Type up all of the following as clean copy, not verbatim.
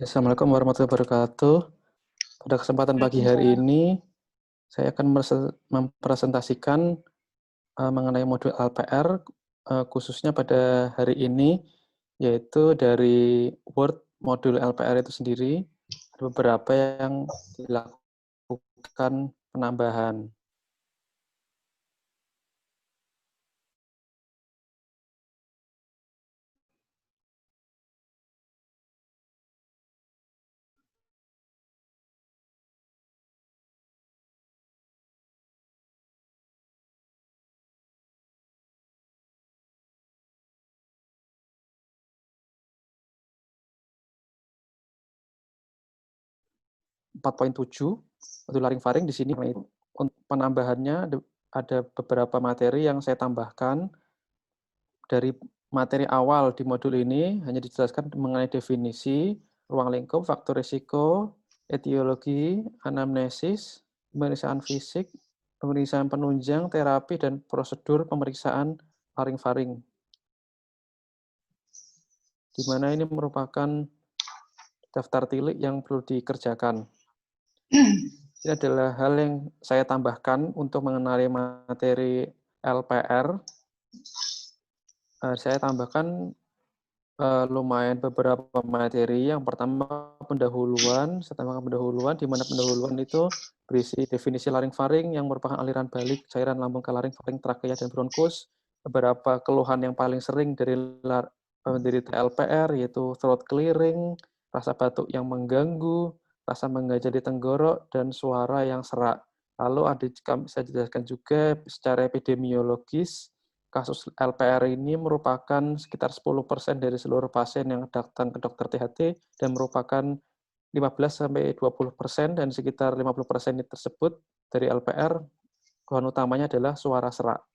Assalamualaikum warahmatullahi wabarakatuh. Pada kesempatan pagi hari ini, saya akan mempresentasikan mengenai modul LPR, khususnya pada hari ini, yaitu dari Word modul LPR itu sendiri, ada beberapa yang dilakukan penambahan. Empat 4.7 modul laring-faring di sini penambahannya ada beberapa materi yang saya tambahkan. Dari materi awal di modul ini hanya dijelaskan mengenai definisi, ruang lingkup, faktor risiko, etiologi, anamnesis, pemeriksaan fisik, pemeriksaan penunjang, terapi, dan prosedur pemeriksaan laring-faring. Di mana ini merupakan daftar tilik yang perlu dikerjakan. Ini adalah hal yang saya tambahkan untuk mengenali materi LPR. Saya tambahkan lumayan beberapa materi. Yang pertama pendahuluan, saya tambahkan pendahuluan, di mana pendahuluan itu berisi definisi laring-faring yang merupakan aliran balik cairan lambung ke laring-faring, trakea, dan bronkus. Beberapa keluhan yang paling sering dari LPR yaitu throat clearing, rasa batuk yang mengganggu, rasa menggajah di tenggorok, dan suara yang serak. Lalu saya jelaskan juga secara epidemiologis, kasus LPR ini merupakan sekitar 10% dari seluruh pasien yang datang ke dokter THT dan merupakan 15-20% dan sekitar 50% tersebut dari LPR, keluhan utamanya adalah suara serak.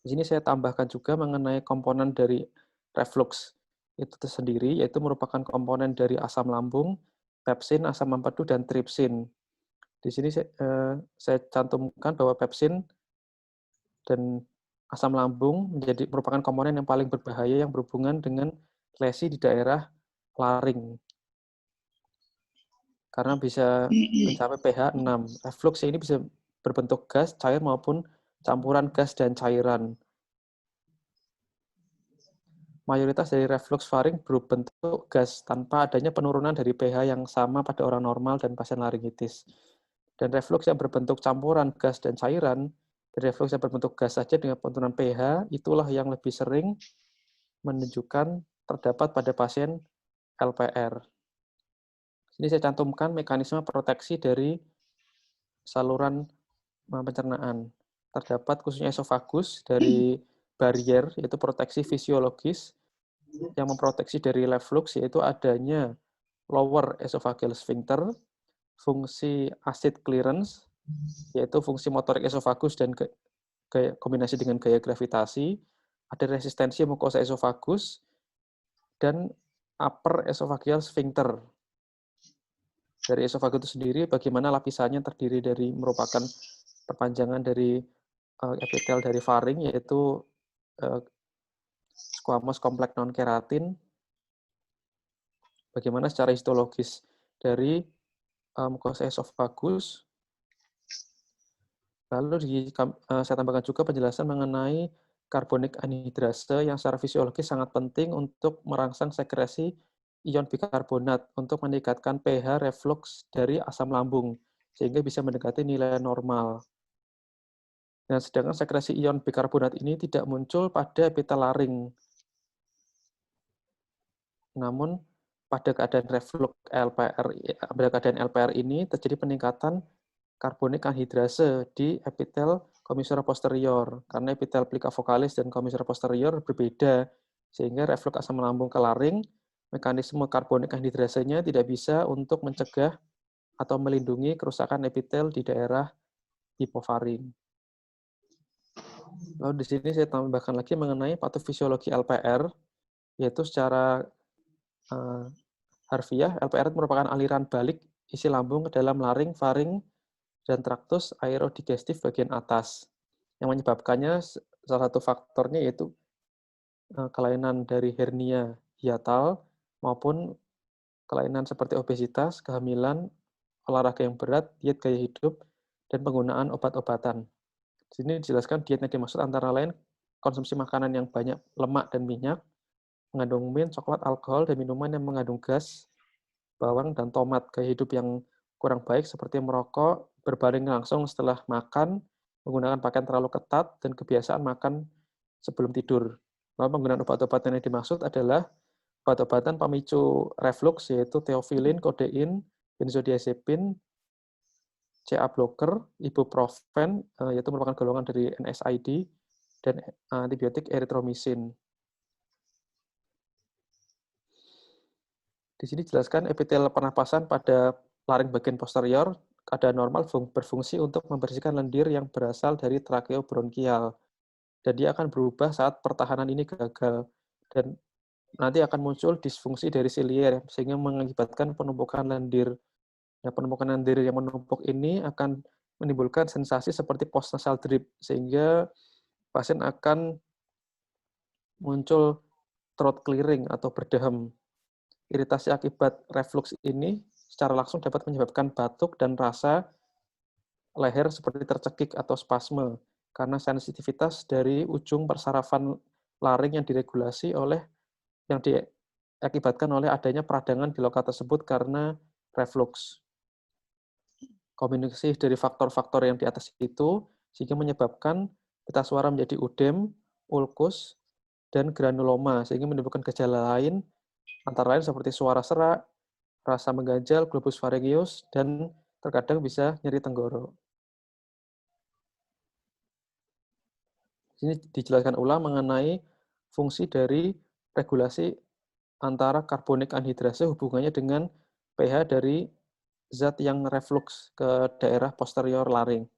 Di sini saya tambahkan juga mengenai komponen dari reflux itu sendiri, yaitu merupakan komponen dari asam lambung, pepsin, asam empedu, dan tripsin. Di sini saya cantumkan bahwa pepsin dan asam lambung merupakan komponen yang paling berbahaya yang berhubungan dengan lesi di daerah laring. Karena bisa mencapai pH 6. Reflux ini bisa berbentuk gas, cair, maupun campuran gas dan cairan. Mayoritas dari reflux faring berbentuk gas tanpa adanya penurunan dari pH yang sama pada orang normal dan pasien laringitis. Dan reflux yang berbentuk campuran gas dan cairan, reflux yang berbentuk gas saja dengan penurunan pH, itulah yang lebih sering menunjukkan terdapat pada pasien LPR. Ini saya cantumkan mekanisme proteksi dari saluran pencernaan. Terdapat khususnya esofagus dari barier, yaitu proteksi fisiologis, yang memproteksi dari reflux, yaitu adanya lower esophageal sphincter, fungsi acid clearance, yaitu fungsi motorik esofagus dan kombinasi dengan gaya gravitasi, ada resistensi mukosa esofagus, dan upper esophageal sphincter. Dari esofagus itu sendiri, bagaimana lapisannya terdiri dari merupakan perpanjangan dari epitel dari faring, yaitu squamous kompleks non-keratin. Bagaimana secara histologis dari mukosa esofagus. Lalu saya tambahkan juga penjelasan mengenai karbonik anhidrase yang secara fisiologis sangat penting untuk merangsang sekresi ion bikarbonat untuk meningkatkan pH reflux dari asam lambung, sehingga bisa mendekati nilai normal. Nah, sedangkan sekresi ion bikarbonat ini tidak muncul pada epitel laring. Namun, pada keadaan reflux LPR ini terjadi peningkatan karbonik anhidrase di epitel commissura posterior, karena epitel plica vocalis dan commissura posterior berbeda, sehingga reflux asam lambung ke laring, mekanisme karbonik anhidrasenya tidak bisa untuk mencegah atau melindungi kerusakan epitel di daerah hipofaring. Lalu di sini saya tambahkan lagi mengenai patofisiologi LPR, yaitu secara harfiah, LPR merupakan aliran balik isi lambung ke dalam laring, faring, dan traktus aerodigestif bagian atas. Yang menyebabkannya salah satu faktornya yaitu kelainan dari hernia hiatal maupun kelainan seperti obesitas, kehamilan, olahraga yang berat, diet gaya hidup, dan penggunaan obat-obatan. Di sini dijelaskan diet yang dimaksud antara lain konsumsi makanan yang banyak lemak dan minyak, mengandung min, coklat, alkohol, dan minuman yang mengandung gas, bawang, dan tomat. Gaya hidup yang kurang baik seperti merokok, berbaring langsung setelah makan, menggunakan pakaian terlalu ketat, dan kebiasaan makan sebelum tidur. Lalu penggunaan obat-obatan yang dimaksud adalah obat-obatan pemicu reflux, yaitu theophylline, kodein, benzodiazepin, CA blocker, ibuprofen, yaitu merupakan golongan dari NSAID, dan antibiotik erythromycin. Di sini dijelaskan epitel pernapasan pada laring bagian posterior keadaan normal berfungsi untuk membersihkan lendir yang berasal dari trakeobronkial. Dan dia akan berubah saat pertahanan ini gagal. Dan nanti akan muncul disfungsi dari silier, sehingga mengakibatkan penumpukan lendir. Ya, penumpukan lendir yang menumpuk ini akan menimbulkan sensasi seperti postnasal drip, sehingga pasien akan muncul throat clearing atau berdeham. Iritasi akibat reflux ini secara langsung dapat menyebabkan batuk dan rasa leher seperti tercekik atau spasme karena sensitivitas dari ujung persarafan laring yang diregulasi oleh yang diakibatkan oleh adanya peradangan di lokal tersebut karena reflux. Kombinasi dari faktor-faktor yang di atas itu sehingga menyebabkan pita suara menjadi udem, ulkus, dan granuloma sehingga menimbulkan gejala lain antara lain seperti suara serak, rasa mengganjal, globus pharyngeus, dan terkadang bisa nyeri tenggorok. Ini dijelaskan ulang mengenai fungsi dari regulasi antara karbonik anhidrase hubungannya dengan pH dari zat yang reflux ke daerah posterior laring.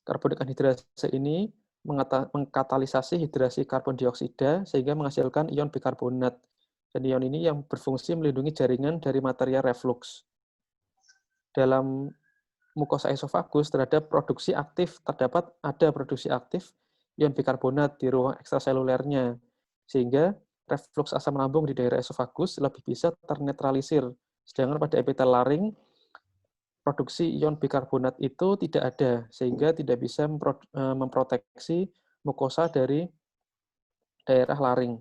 Karbonik anhidrase ini mengkatalisasi hidrasi karbon dioksida sehingga menghasilkan ion bikarbonat. Dan ion ini yang berfungsi melindungi jaringan dari material reflux. Dalam mukosa esofagus terdapat produksi aktif ion bikarbonat di ruang ekstraselulernya, sehingga reflux asam lambung di daerah esofagus lebih bisa ternetralisir. Sedangkan pada epitel laring, produksi ion bikarbonat itu tidak ada, sehingga tidak bisa memproteksi mukosa dari daerah laring.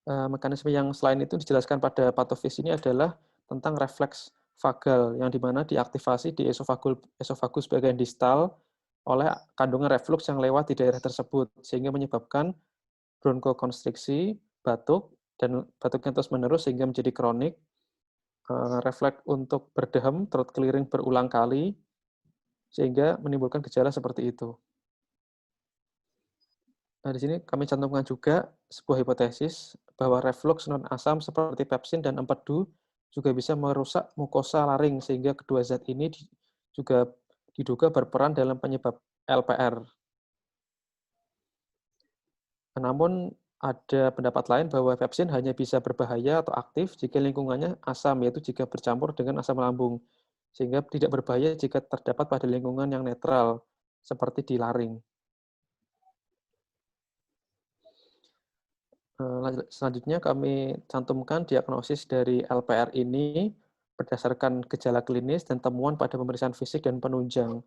Mekanisme yang selain itu dijelaskan pada patofis ini adalah tentang refleks vagal, yang dimana diaktifasi di esofagus bagian distal oleh kandungan reflux yang lewat di daerah tersebut, sehingga menyebabkan bronkokonstriksi, batuk, dan batuknya terus-menerus sehingga menjadi kronik, refleks untuk berdeham, throat clearing berulang kali, sehingga menimbulkan gejala seperti itu. Nah, di sini kami cantumkan juga sebuah hipotesis bahwa reflux non-asam seperti pepsin dan empedu juga bisa merusak mukosa laring, sehingga kedua zat ini juga diduga berperan dalam penyebab LPR. Namun, ada pendapat lain bahwa pepsin hanya bisa berbahaya atau aktif jika lingkungannya asam, yaitu jika bercampur dengan asam lambung, sehingga tidak berbahaya jika terdapat pada lingkungan yang netral, seperti di laring. Selanjutnya kami cantumkan diagnosis dari LPR ini berdasarkan gejala klinis dan temuan pada pemeriksaan fisik dan penunjang.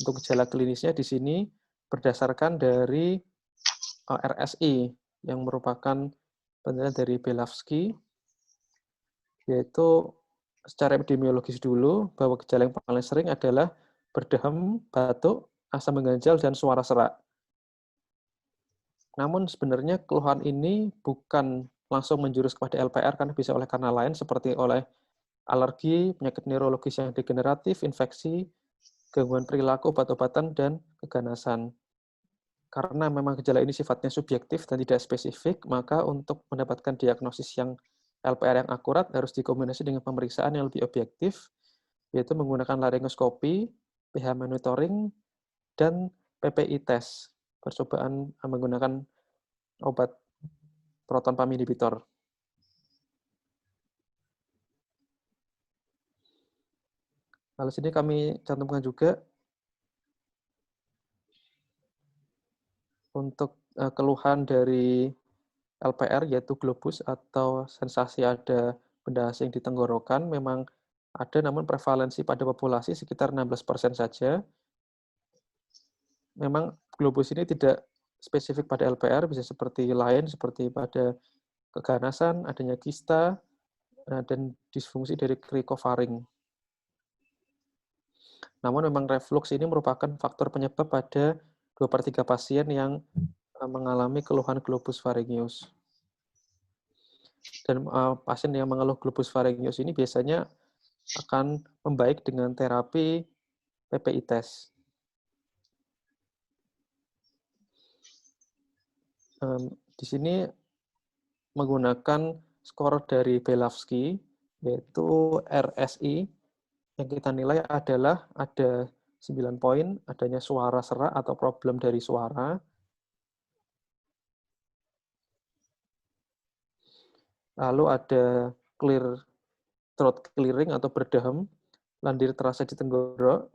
Untuk gejala klinisnya di sini berdasarkan dari RSI yang merupakan penelitian dari Belavsky, yaitu secara epidemiologis dulu bahwa gejala yang paling sering adalah berdeham, batuk, asam mengganjal, dan suara serak. Namun sebenarnya keluhan ini bukan langsung menjurus kepada LPR karena bisa karena lain seperti oleh alergi, penyakit neurologis yang degeneratif, infeksi, gangguan perilaku, obat-obatan, dan keganasan. Karena memang gejala ini sifatnya subjektif dan tidak spesifik, maka untuk mendapatkan diagnosis yang LPR yang akurat harus dikombinasi dengan pemeriksaan yang lebih objektif, yaitu menggunakan laryngoskopi, pH monitoring, dan PPI test, percobaan menggunakan obat proton pump inhibitor. Lalu sini kami cantumkan juga untuk keluhan dari LPR yaitu globus atau sensasi ada benda asing di tenggorokan memang ada, namun prevalensi pada populasi sekitar 16% saja. Memang globus ini tidak spesifik pada LPR, bisa seperti lain, seperti pada keganasan, adanya kista, dan disfungsi dari krikofaring. Namun memang reflux ini merupakan faktor penyebab pada 2/3 pasien yang mengalami keluhan globus pharyngeus. Dan pasien yang mengeluh globus pharyngeus ini biasanya akan membaik dengan terapi PPI test. Di sini menggunakan skor dari Belawski, yaitu RSI, yang kita nilai adalah ada 9 poin, adanya suara serak atau problem dari suara, lalu ada clear throat clearing atau berdehem, lendir terasa di tenggorok,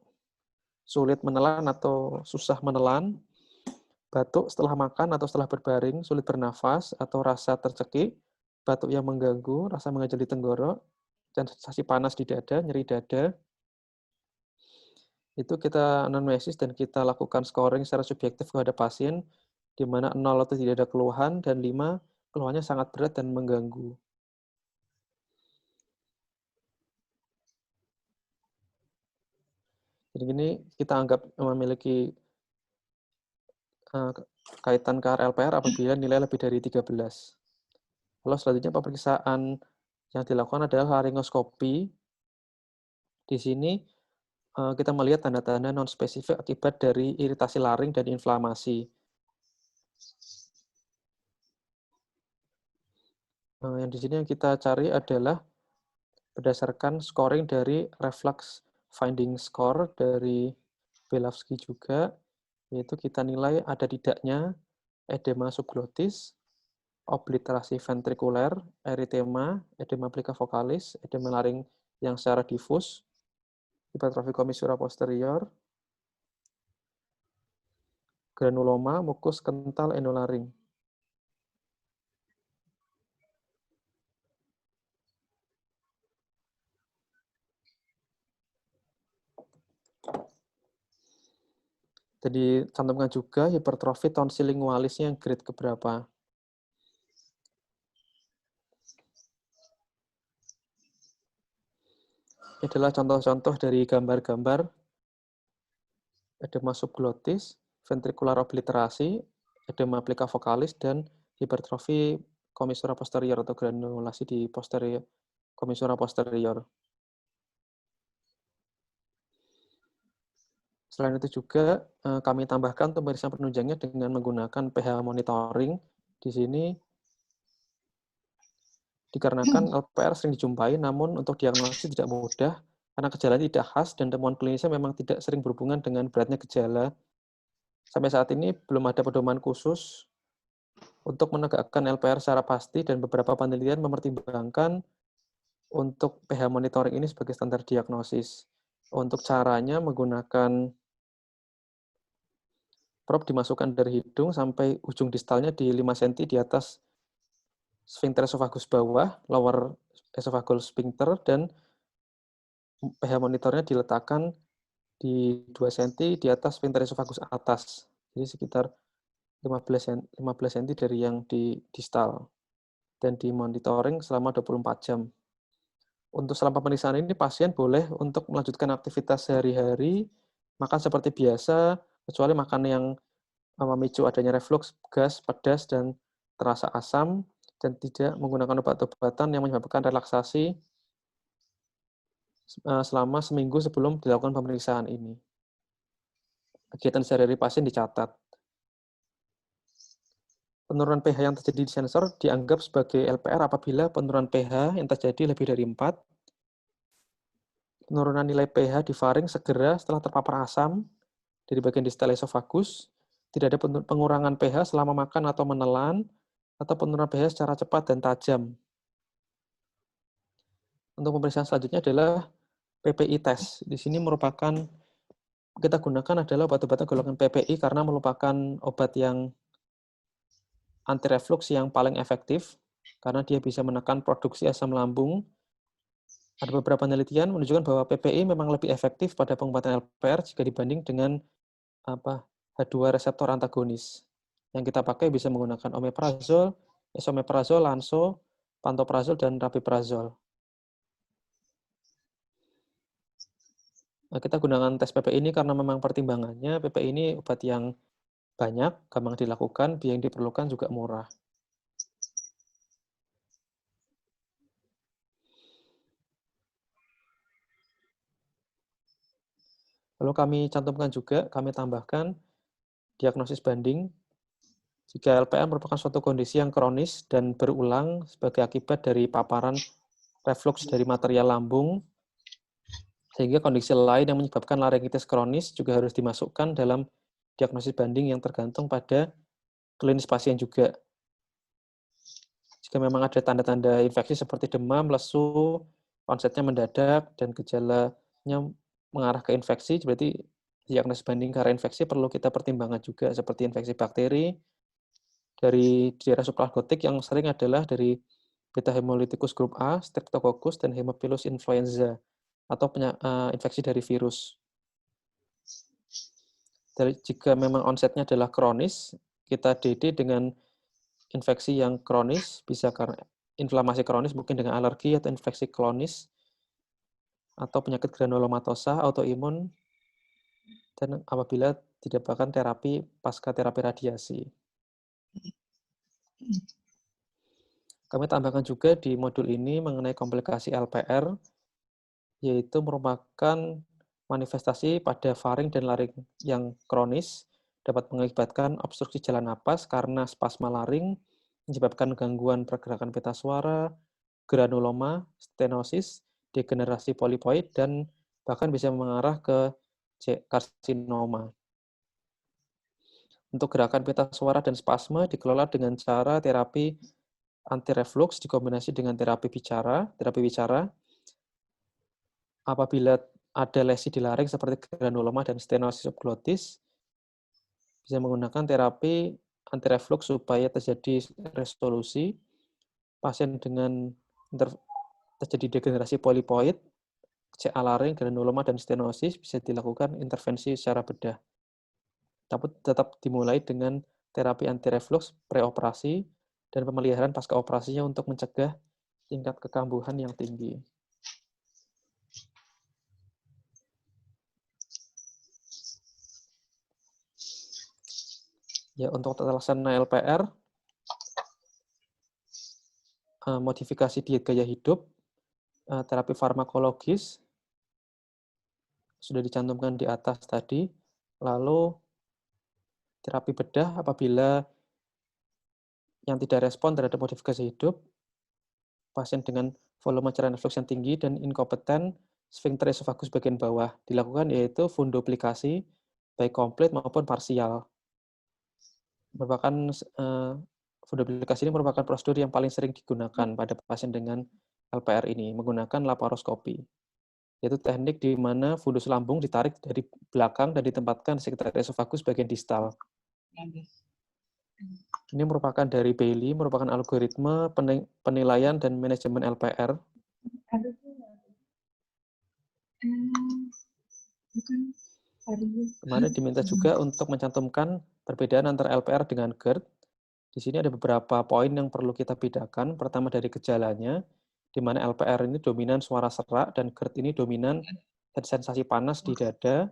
sulit menelan atau susah menelan, batuk setelah makan atau setelah berbaring, sulit bernafas atau rasa tercekik, batuk yang mengganggu, rasa mengejel di tenggorok, dan sensasi panas di dada, nyeri dada. Itu kita anamnesis dan kita lakukan scoring secara subjektif kepada pasien, di mana 0 itu tidak ada keluhan, dan 5 keluhannya sangat berat dan mengganggu. Jadi ini kita anggap memiliki kaitan KR-LPR apabila nilai lebih dari 13. Lalu selanjutnya pemeriksaan yang dilakukan adalah laryngoskopi. Di sini kita melihat tanda-tanda non-spesifik akibat dari iritasi laring dan inflamasi. Yang di sini yang kita cari adalah berdasarkan scoring dari reflux finding score dari Belawski juga, yaitu kita nilai ada tidaknya edema subglotis, obliterasi ventrikuler, eritema, edema plica vocalis, edema laring yang secara difus, hipertrofi komissura posterior, granuloma, mukus kental enolaring. Jadi cantumkan juga hipertrofi tonsil lingualisnya yang grade keberapa. Ini adalah contoh-contoh dari gambar-gambar edema subglotis, ventricular obliterasi, edema plica vocalis, dan hipertrofi komissura posterior atau granulasi di posterior, komissura posterior. Selain itu juga kami tambahkan pemeriksaan penunjangnya dengan menggunakan pH monitoring. Di sini dikarenakan LPR sering dijumpai, namun untuk diagnosis tidak mudah karena gejala tidak khas dan temuan klinisnya memang tidak sering berhubungan dengan beratnya gejala. Sampai saat ini belum ada pedoman khusus untuk menegakkan LPR secara pasti dan beberapa penelitian mempertimbangkan untuk pH monitoring ini sebagai standar diagnosis. Untuk caranya menggunakan probe dimasukkan dari hidung sampai ujung distalnya di 5 cm di atas sphincter esofagus bawah, lower esophageal sphincter, dan pH monitornya diletakkan di 2 cm di atas sphincter esofagus atas. Jadi sekitar 15 cm dari yang di distal. Dan dimonitoring selama 24 jam. Untuk selama pemeriksaan ini, pasien boleh untuk melanjutkan aktivitas sehari-hari, makan seperti biasa, kecuali makan yang memicu adanya reflux, gas, pedas, dan terasa asam, dan tidak menggunakan obat-obatan yang menyebabkan relaksasi selama seminggu sebelum dilakukan pemeriksaan ini. Kegiatan sehari-hari pasien dicatat. Penurunan pH yang terjadi di sensor dianggap sebagai LPR apabila penurunan pH yang terjadi lebih dari 4. Penurunan nilai pH di faring segera setelah terpapar asam dari bagian distal esofagus. Tidak ada pengurangan pH selama makan atau menelan, atau penurunan pH secara cepat dan tajam. Untuk pemeriksaan selanjutnya adalah PPI test. Di sini merupakan kita gunakan adalah obat-obatan golongan PPI karena merupakan obat yang antireflux yang paling efektif karena dia bisa menekan produksi asam lambung. Ada beberapa penelitian menunjukkan bahwa PPI memang lebih efektif pada pengobatan LPR jika dibanding dengan H2 reseptor antagonis. Yang kita pakai bisa menggunakan omeprazol, esomeprazol, lanso, pantoprazol, dan rabeprazol. Nah, kita gunakan tes PPI ini karena memang pertimbangannya PPI ini obat yang banyak, gampang dilakukan, biaya yang diperlukan juga murah. Lalu kami cantumkan juga, kami tambahkan diagnosis banding. Jika LPR merupakan suatu kondisi yang kronis dan berulang sebagai akibat dari paparan reflux dari material lambung, sehingga kondisi lain yang menyebabkan laringitis kronis juga harus dimasukkan dalam diagnosis banding yang tergantung pada klinis pasien juga. Jika memang ada tanda-tanda infeksi seperti demam, lesu, onsetnya mendadak, dan gejalanya mengarah ke infeksi, berarti diagnosis banding karena infeksi perlu kita pertimbangkan juga, seperti infeksi bakteri, dari daerah supragotik yang sering adalah dari beta hemolyticus grup A, Streptococcus, dan Haemophilus influenza, atau infeksi dari virus. Jika memang onsetnya adalah kronis, kita DD dengan infeksi yang kronis, bisa karena inflamasi kronis, mungkin dengan alergi atau infeksi kronis, atau penyakit granulomatosa, autoimun, dan apabila didapatkan terapi pasca terapi radiasi. Kami tambahkan juga di modul ini mengenai komplikasi LPR, yaitu merupakan manifestasi pada faring dan laring yang kronis, dapat mengakibatkan obstruksi jalan napas karena spasma laring, menyebabkan gangguan pergerakan pita suara, granuloma, stenosis, degenerasi polipoid, dan bahkan bisa mengarah ke karsinoma. Untuk gerakan pita suara dan spasma dikelola dengan cara terapi anti-reflux dikombinasi dengan terapi bicara. Apabila ada lesi di laring seperti granuloma dan stenosis subglotis, bisa menggunakan terapi anti-reflux supaya terjadi resolusi. Pasien dengan terjadi degenerasi polipoid, CA laring, granuloma, dan stenosis bisa dilakukan intervensi secara bedah. Tapi tetap dimulai dengan terapi anti-reflux preoperasi dan pemeliharaan pasca operasinya untuk mencegah tingkat kekambuhan yang tinggi. Ya, untuk terlaksana LPR, modifikasi diet gaya hidup, terapi farmakologis, sudah dicantumkan di atas tadi, lalu terapi bedah apabila yang tidak respon terhadap modifikasi hidup, pasien dengan volume cairan reflux yang tinggi dan inkompeten sfinkter esofagus bagian bawah dilakukan, yaitu fundoplikasi, baik komplit maupun parsial. Fundoplikasi ini merupakan prosedur yang paling sering digunakan pada pasien dengan LPR ini, menggunakan laparoskopi. Yaitu teknik di mana fundus lambung ditarik dari belakang dan ditempatkan di sekitar esofagus bagian distal. Ini merupakan dari Bailey, merupakan algoritma penilaian dan manajemen LPR. Kemarin diminta juga untuk mencantumkan perbedaan antara LPR dengan GERD. Di sini ada beberapa poin yang perlu kita bedakan. Pertama dari gejalanya, di mana LPR ini dominan suara serak dan GERD ini dominan sensasi panas di dada.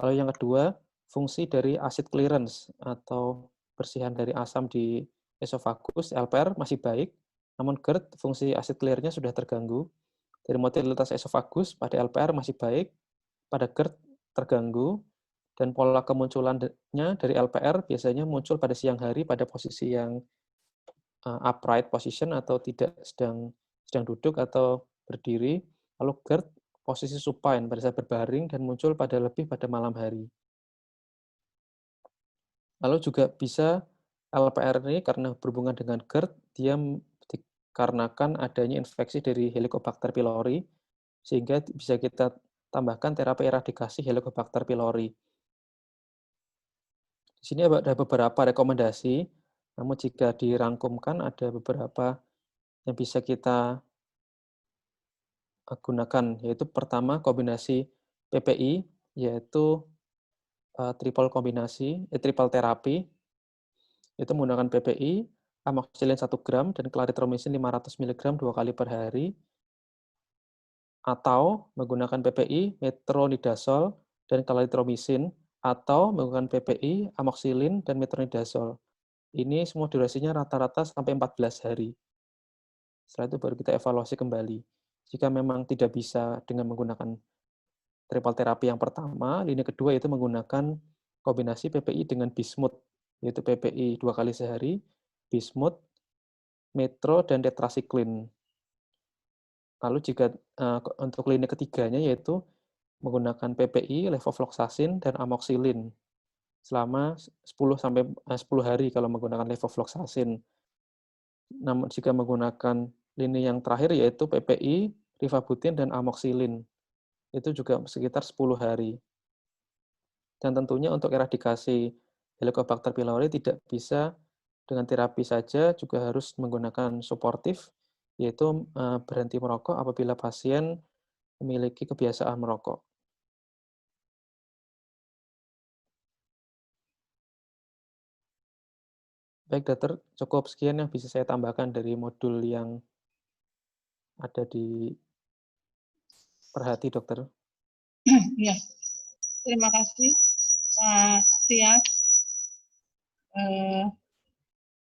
Lalu yang kedua, fungsi dari acid clearance atau bersihan dari asam di esofagus, LPR masih baik, namun GERD fungsi acid clear-nya sudah terganggu. Dari motilitas esofagus pada LPR masih baik, pada GERD terganggu, dan pola kemunculannya dari LPR biasanya muncul pada siang hari pada posisi yang upright position atau tidak sedang duduk atau berdiri, lalu GERD posisi supine pada saat berbaring dan muncul lebih pada malam hari. Lalu juga bisa LPR ini karena berhubungan dengan GERD, dia dikarenakan adanya infeksi dari Helicobacter pylori, sehingga bisa kita tambahkan terapi eradikasi Helicobacter pylori. Di sini ada beberapa rekomendasi. Namun jika dirangkumkan ada beberapa yang bisa kita gunakan, yaitu pertama kombinasi PPI, yaitu triple terapi, itu menggunakan PPI, amoxicillin 1 gram, dan clarithromycin 500 mg 2 kali per hari, atau menggunakan PPI, metronidazole, dan clarithromycin, atau menggunakan PPI, amoxicillin, dan metronidazole. Ini semua durasinya rata-rata sampai 14 hari. Setelah itu baru kita evaluasi kembali. Jika memang tidak bisa dengan menggunakan triple terapi yang pertama, lini kedua itu menggunakan kombinasi PPI dengan bismut, yaitu PPI 2 kali sehari, bismut, metro, dan tetrasiklin. Lalu jika untuk lini ketiganya yaitu menggunakan PPI, levofloxacin, dan amoxicillin selama 10 hari kalau menggunakan levofloxacin. Namun jika menggunakan lini yang terakhir yaitu PPI, rifabutin, dan amoxicillin, itu juga sekitar 10 hari. Dan tentunya untuk eradikasi Helicobacter pylori tidak bisa dengan terapi saja, juga harus menggunakan suportif, yaitu berhenti merokok apabila pasien memiliki kebiasaan merokok. Baik dokter, cukup sekian yang bisa saya tambahkan dari modul yang ada di Perhati dokter. Ya, terima kasih Pak Tias,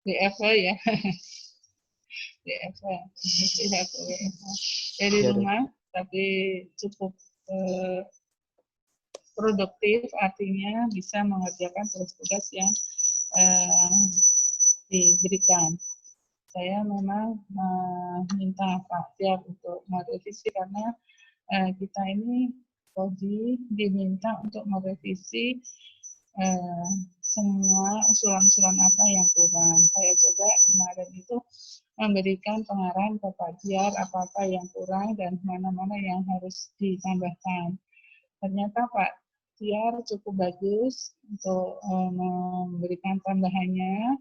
DFW ya, DFW, dari Ya, rumah, tapi cukup produktif, artinya bisa mengerjakan tugas-tugas yang diberikan. Saya memang minta Pak Tiar untuk merevisi karena kita ini diminta untuk merevisi semua usulan-usulan apa yang kurang. Saya coba kemarin itu memberikan pengarahan ke Pak Tiar apa-apa yang kurang dan mana-mana yang harus ditambahkan. Ternyata Pak Tiar cukup bagus untuk memberikan tambahannya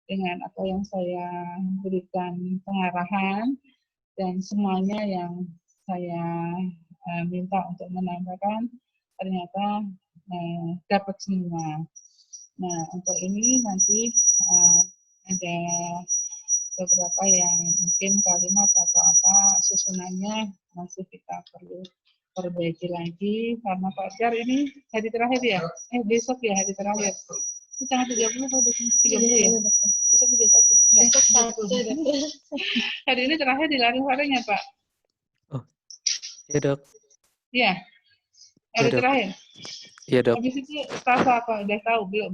dengan apa yang saya berikan pengarahan dan semuanya yang saya minta untuk menambahkan ternyata dapat semua. Nah, untuk ini nanti ada beberapa yang mungkin kalimat atau apa susunannya masih kita perlu perbaiki lagi karena Pak Syar ini hari terakhir ya? Besok ya hari terakhir. Itu tanggal 30 atau 30 ya? Besok 31. Besok 1. Hari ini terakhir di Lari ya Pak? Oh, iya dok. Iya, hari Ya, terakhir. Iya dok. Habis itu Selasa apa? Udah tahu belum?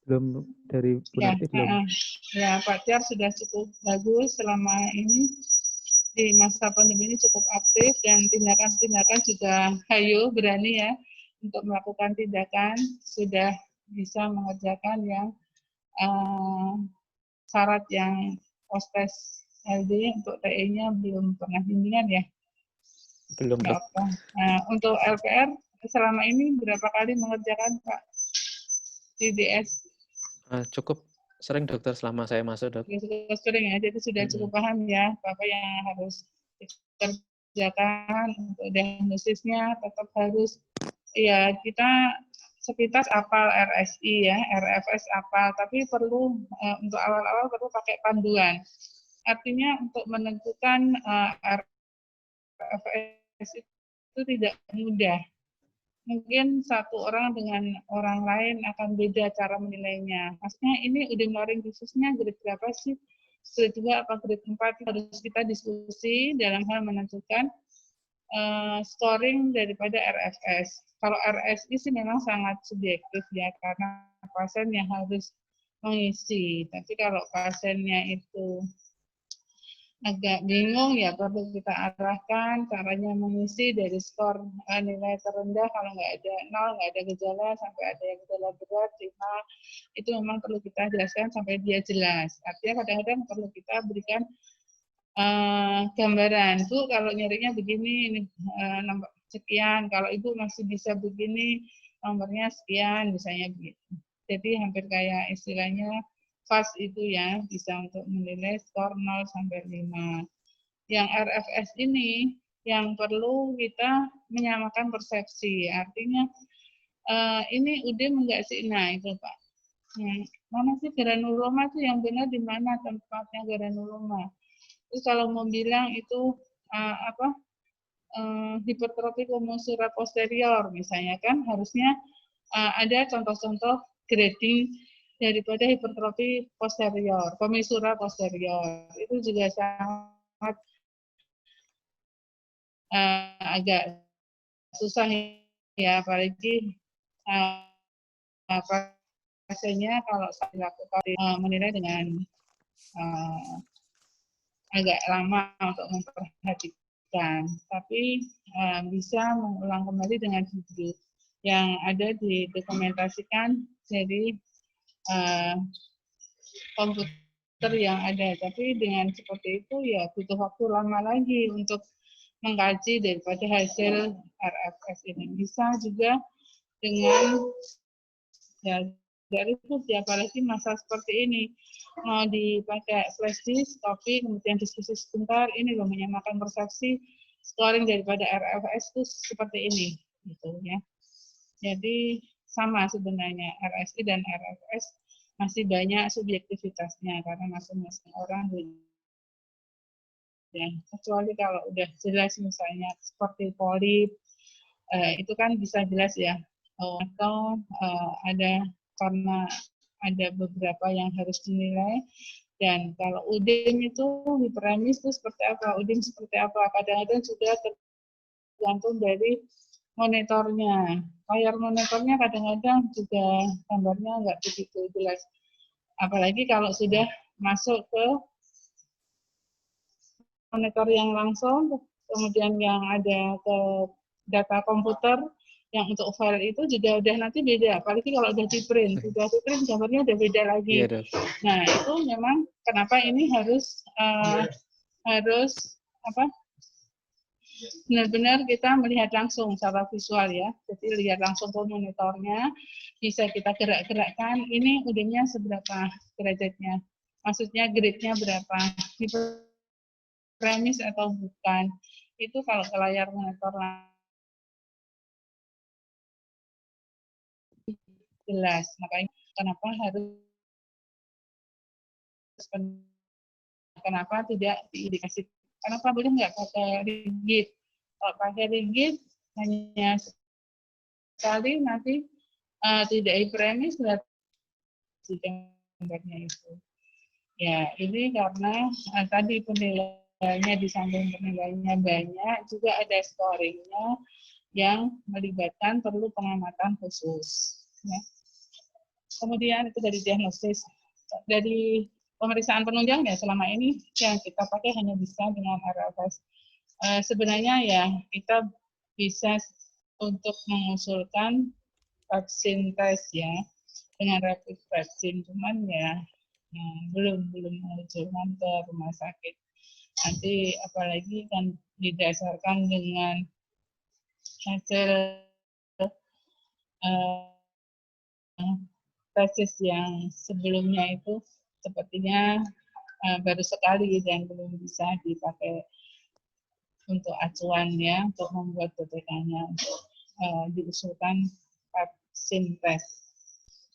Belum dari Bu Narti belum. Ya Pak Tiar sudah cukup bagus selama ini di masa pandemi ini cukup aktif dan tindakan-tindakan juga hayo berani ya untuk melakukan tindakan sudah bisa mengerjakan yang syarat yang postes LD untuk TE-nya belum pernah bimbingan ya. Belum dok. Nah, untuk LPR selama ini berapa kali mengerjakan Pak CDS? Cukup sering dokter selama saya masuk dok. Cukup sering ya, jadi sudah cukup paham ya apa yang harus dikerjakan untuk diagnosisnya tetap harus ya kita sepintas apal RSI ya, RFS apal, tapi perlu untuk awal-awal perlu pakai panduan. Artinya untuk menentukan RFS itu tidak mudah. Mungkin satu orang dengan orang lain akan beda cara menilainya. Maksudnya ini udah ngeluarin khususnya grade berapa sih? Grade 2 apa grade 4 harus kita diskusi dalam hal menentukan scoring daripada RFS. Kalau RSI sih memang sangat subjektif ya, karena pasien yang harus mengisi. Tapi kalau pasiennya itu agak bingung ya perlu kita arahkan caranya mengisi dari skor nilai terendah kalau nggak ada 0, nggak ada gejala sampai ada yang gejala berat 5 itu memang perlu kita jelaskan sampai dia jelas. Artinya kadang-kadang perlu kita berikan gambaran tuh kalau nyarinya begini ini nomor sekian, kalau ibu masih bisa begini nomornya sekian misalnya begitu. Jadi hampir kayak istilahnya FAST itu ya, bisa untuk menilai skor 0 sampai 5. Yang RFS ini yang perlu kita menyamakan persepsi. Artinya ini UDIM enggak sih? Nah, itu Pak. Mana sih granuloma itu yang benar di mana tempatnya granuloma? Terus kalau mau bilang itu hipertrofi komosura posterior misalnya kan harusnya ada contoh-contoh grading daripada hipertrofi posterior, komosura posterior. Itu juga sangat agak susah ya, apalagi pasiennya kalau saya lakukan menilai dengan agak lama untuk memperhatikan, tapi bisa mengulang kembali dengan video yang ada didokumentasikan jadi komputer yang ada. Tapi dengan seperti itu ya butuh waktu lama lagi untuk mengkaji daripada hasil RFS ini. Bisa juga dengan ya dari itu apalagi masa seperti ini mau dipakai flash disk, copy, kemudian diskusi sebentar, ini loh menyamakan persepsi scoring daripada RFS itu seperti ini, gitu ya. Jadi sama sebenarnya RSI dan RFS masih banyak subjektivitasnya karena masing-masing orang ya, kecuali kalau udah jelas misalnya seperti polip itu kan bisa jelas ya, atau ada karena ada beberapa yang harus dinilai. Dan kalau UDIM itu hiperemis itu seperti apa, UDIM seperti apa, kadang-kadang juga tergantung dari monitornya. Layar monitornya kadang-kadang juga gambarnya nggak begitu jelas. Apalagi kalau sudah masuk ke monitor yang langsung, kemudian yang ada ke data komputer, yang untuk file itu juga udah nanti beda. Apalagi kalau udah di print gambarnya udah beda lagi. Iya, nah itu memang kenapa ini harus benar-benar kita melihat langsung secara visual ya. Jadi lihat langsung ke monitornya, bisa kita gerak-gerakkan. Ini udahnya seberapa derajatnya? Maksudnya grade-nya berapa? Premis atau bukan? Itu kalau ke layar monitor jelas. Makanya kenapa harus kenapa tidak diindikasi? Kenapa boleh nggak pakai rigid? Kalau pakai rigid hanya sekali nanti tidak premis berarti gambarnya itu. Ya, ini karena tadi penilaiannya di samping penilaiannya banyak, juga ada scoringnya yang melibatkan perlu pengamatan khusus. Ya. Kemudian itu dari diagnosis, dari pemeriksaan penunjang ya selama ini yang kita pakai hanya bisa dengan RFS. Sebenarnya ya kita bisa untuk mengusulkan vaksin tes ya dengan rapid vaksin, cuman ya belum mengusulkan ke rumah sakit. Nanti apalagi kan didasarkan dengan hasil tesis yang sebelumnya itu sepertinya baru sekali dan belum bisa dipakai untuk acuan ya, untuk membuat BPK-nya untuk diusulkan vaksin tes.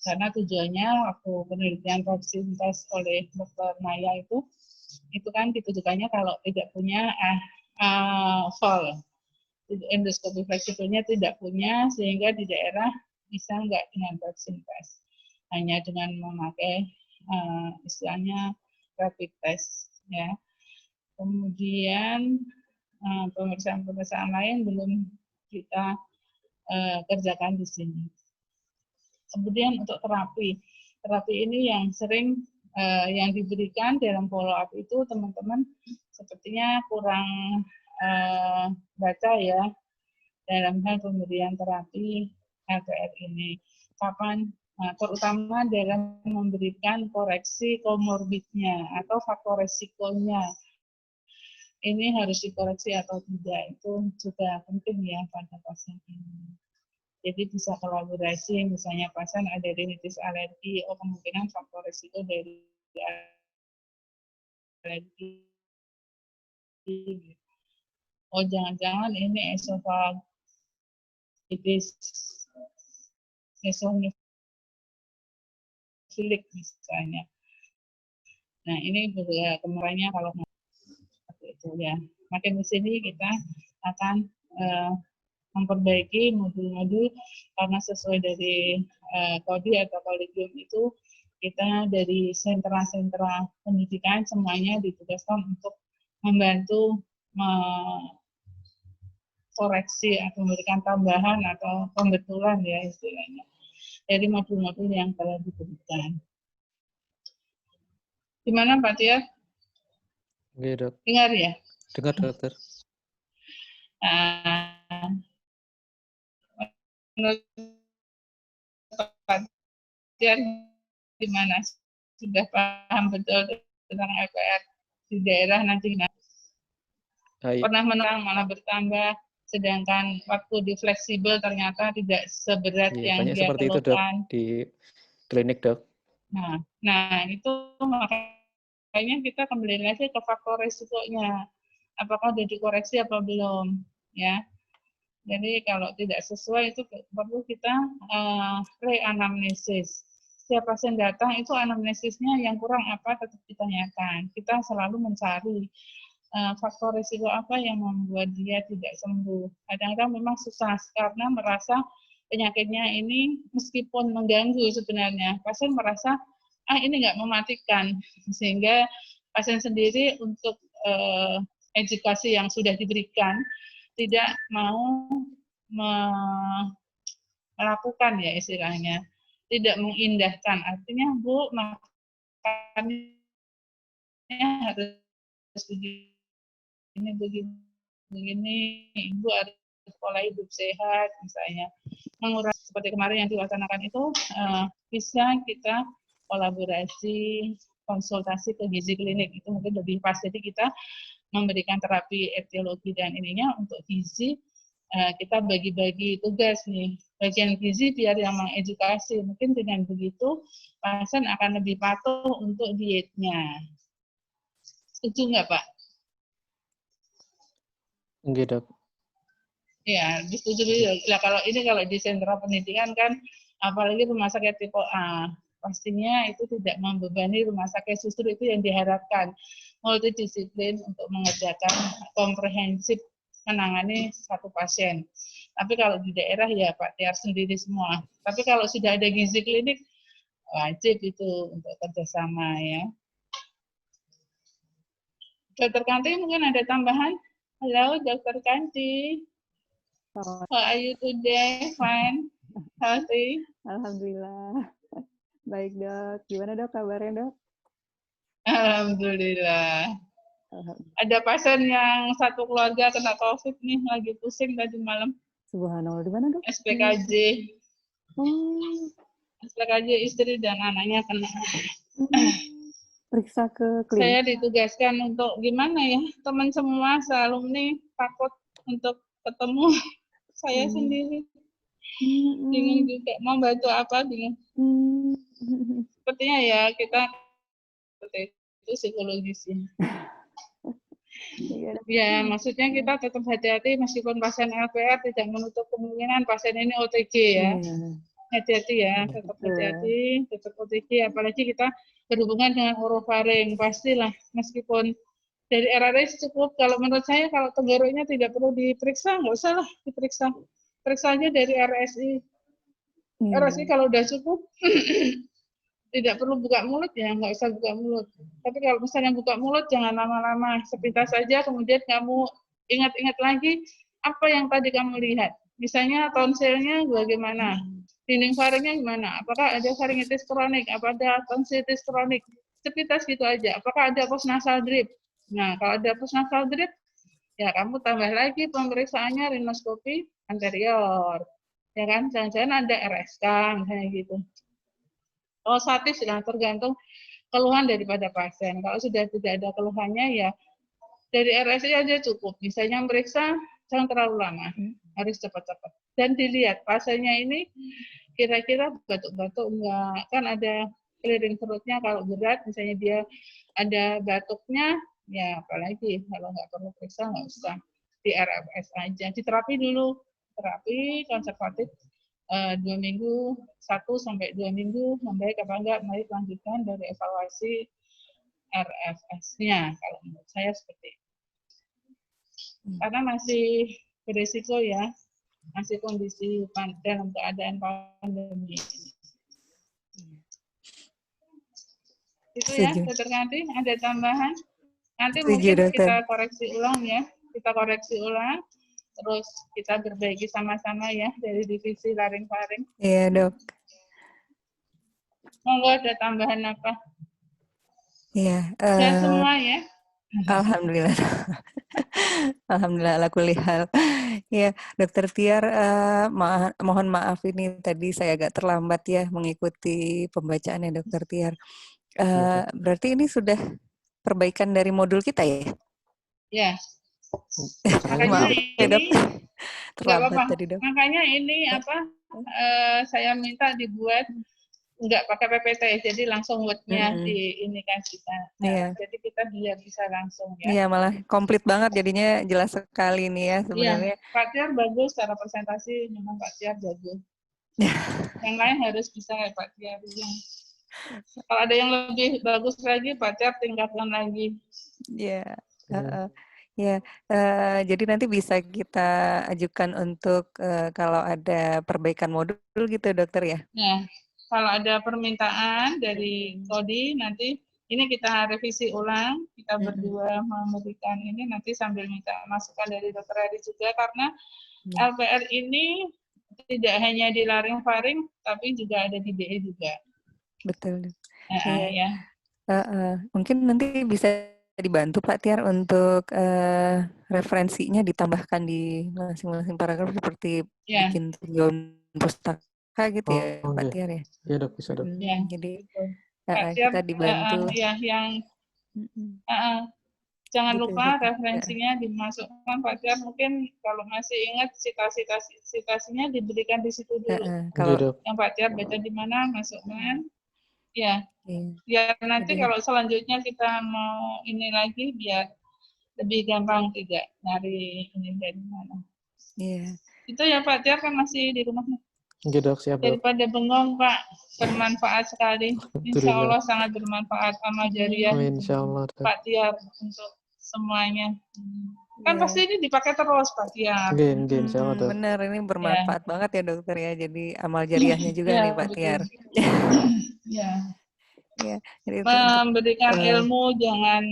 Karena tujuannya waktu penelitian vaksin tes oleh Dr. Naya itu kan ditujukannya kalau tidak punya FOL, endoskopi fleksibelnya tidak punya, sehingga di daerah bisa nggak dengan vaksin tes, hanya dengan memakai istilahnya rapid test ya. Kemudian pemeriksaan lain belum kita kerjakan di sini. Kemudian untuk terapi ini yang sering yang diberikan dalam follow up itu teman-teman sepertinya kurang baca ya dalam hal pemberian terapi LPR ini. Kapan terutama dalam memberikan koreksi komorbidnya atau faktor resikonya. Ini harus dikoreksi atau tidak, itu juga penting ya pada pasien ini. Jadi bisa kolaborasi, misalnya pasien ada rinitis alergi, kemungkinan faktor risiko dari alergi. Oh, jangan-jangan ini esofagitis, eosinofilik misalnya. Nah, ini juga kemarinnya kalau itu ya. Makin di sini kita akan memperbaiki modul-modul karena sesuai dari kode atau kolegium itu kita dari sentra-sentra pendidikan semuanya ditugaskan untuk membantu koreksi atau memberikan tambahan atau pembetulan ya istilahnya dari modul-modul yang telah diberikan. Gimana Pak Tia? Oke, Dok. Dengar ya? Dengar, Dokter. Menurut Pak Tia gimana? Sudah paham betul tentang LPR di daerah nanti? Pernah menang malah bertambah, sedangkan waktu di fleksibel ternyata tidak seberat yang banyak dia seperti keluhkan. Itu, Dok, di klinik, Dok. Nah itu makanya kita kembali lagi ke faktor risikonya. Apakah sudah dikoreksi apa belum, ya. Jadi kalau tidak sesuai itu perlu kita reanamnesis. Setiap pasien datang itu anamnesisnya yang kurang apa tetap ditanyakan. Kita selalu mencari faktor risiko apa yang membuat dia tidak sembuh. Kadang-kadang memang susah karena merasa penyakitnya ini meskipun mengganggu sebenarnya, pasien merasa ini nggak mematikan, sehingga pasien sendiri untuk edukasi yang sudah diberikan tidak mau melakukan ya istilahnya, tidak mengindahkan. Artinya Bu makannya harus begini, Ibu harus pola hidup sehat misalnya. Mengurangi seperti kemarin yang diwacanakan itu bisa kita kolaborasi konsultasi ke gizi klinik, itu mungkin lebih pas. Jadi kita memberikan terapi etiologi dan ininya untuk gizi, kita bagi-bagi tugas nih. Bagian gizi biar yang mengedukasi, mungkin dengan begitu pasien akan lebih patuh untuk dietnya. Setuju nggak Pak? Enggak, Dok. Ya, disetujui. Nah, kalau di sentra pendidikan kan, apalagi rumah sakit tipe A, pastinya itu tidak membebani rumah sakit, justru itu yang diharapkan. Multidisiplin untuk mengerjakan komprehensif menangani satu pasien. Tapi kalau di daerah ya Pak Tiar sendiri semua. Tapi kalau sudah ada gizi klinik, wajib itu untuk kerjasama ya. Dokter Kanti mungkin ada tambahan? Halo, Dokter Kanti. How are you today? Fine? Healthy? Alhamdulillah. Baik, Dok. Gimana, Dok, kabarnya, Dok? Alhamdulillah. Ada pasien yang satu keluarga kena COVID nih, lagi pusing tadi malam. Subhanallah, di mana, Dok? SPKJ. SPKJ istri dan anaknya kena. Periksa ke klinik. Saya ditugaskan untuk gimana ya, teman semua alumni takut untuk ketemu saya sendiri. Bingung juga, mau bantu apa, bingung. Sepertinya ya kita seperti itu psikologisnya. Ya, maksudnya kita tetap hati-hati meskipun pasien LPR tidak menutup kemungkinan pasien ini OTG ya. Hati-hati ya, tetap hati-hati, tetap OTG, apalagi kita berhubungan dengan orofaring, pastilah meskipun dari RRS cukup, kalau menurut saya kalau tenggorokannya tidak perlu diperiksa, nggak usah lah diperiksa. Periksa aja dari RSI. RSI kalau udah cukup, tidak perlu buka mulut ya, nggak usah buka mulut. Tapi kalau misalnya buka mulut, jangan lama-lama, sepintas saja, kemudian kamu ingat-ingat lagi apa yang tadi kamu lihat. Misalnya tonsilnya bagaimana, dinding faringnya gimana, apakah ada faringitis kronik, apa ada tonsilitis kronik, sepintas gitu aja. Apakah ada postnasal drip. Nah, kalau ada postnasal drip, ya kamu tambah lagi pemeriksaannya rinoskopi anterior. Ya kan, jangan-jangan ada RSK, misalnya gitu. Satis ya tergantung keluhan daripada pasien. Kalau sudah tidak ada keluhannya ya dari RSI aja cukup. Misalnya meriksa jangan terlalu lama, harus cepat-cepat. dan dilihat pasiennya ini kira-kira batuk-batuk enggak, kan ada clearing perutnya kalau berat, misalnya dia ada batuknya, ya apalagi kalau nggak perlu periksa nggak usah, di RFS aja, diterapi dulu, terapi konservatif 2 minggu, 1 sampai 2 minggu, membaik apa enggak, mari lanjutkan dari evaluasi RFS-nya, kalau menurut saya seperti itu. Karena masih berisiko ya, masih kondisi dalam keadaan pandemi. Itu ya, Dr. Kanti, ada tambahan? Nanti mungkin kita koreksi ulang ya, terus kita perbaiki sama-sama ya dari divisi laring-faring. Iya, Dok. Monggo ada tambahan apa? Iya. Sudah semua ya? Alhamdulillah. Alhamdulillah ala kulli hal. Ya, Dokter Tiar, mohon maaf ini tadi saya agak terlambat ya mengikuti pembacaannya Dokter Tiar. Berarti ini sudah perbaikan dari modul kita ya? Ya. Makanya ini terlambat tadi, Dok. Makanya ini saya minta dibuat enggak pakai PPT, jadi langsung word-nya di ini kan kita. Nah, jadi kita biar bisa langsung ya. Iya, malah komplit banget jadinya, jelas sekali nih ya sebenarnya. Iya, Pak Tiar bagus secara presentasi, memang Pak Tiar jago. Yang lain harus bisa kayak Pak Tiar. Kalau ada yang lebih bagus lagi, Pak Tiar tingkatkan lagi. Iya. Ya, jadi nanti bisa kita ajukan untuk kalau ada perbaikan modul gitu, Dokter ya? Ya, kalau ada permintaan dari Kodi, nanti ini kita revisi ulang, kita berdua memberikan ini, nanti sambil minta masukan dari Dokter Eri juga, karena LPR ini tidak hanya di laring-faring, tapi juga ada di DE juga. Betul. Ya. Mungkin nanti bisa dibantu Pak Tiar untuk referensinya ditambahkan di masing-masing paragraf seperti bikin tujuan pustaka gitu ya Pak Tiar ya? Iya Dok, bisa Dok. Jadi kita dibantu. Jangan lupa referensinya dimasukkan Pak Tiar, mungkin kalau masih ingat citasinya diberikan di situ dulu. Kalau yang Pak Tiar baca di mana, masukkan. Ya, biar nanti kalau selanjutnya kita mau ini lagi, biar lebih gampang tidak nyari ini dari mana. Iya. Itu ya Pak Tiar kan masih di rumahnya. Oke Dok, siap Dok. Daripada bengong Pak, bermanfaat sekali. Insya Allah sangat bermanfaat amal jariah. Insya Allah Pak Tiar untuk semuanya. Kan pasti ini dipakai terus Pak Tiar. Insya Allah Dok. Benar, ini bermanfaat banget ya Dokter ya. Jadi amal jariahnya juga nih Pak Tiar. Ya. Ya, memberikan ilmu jangan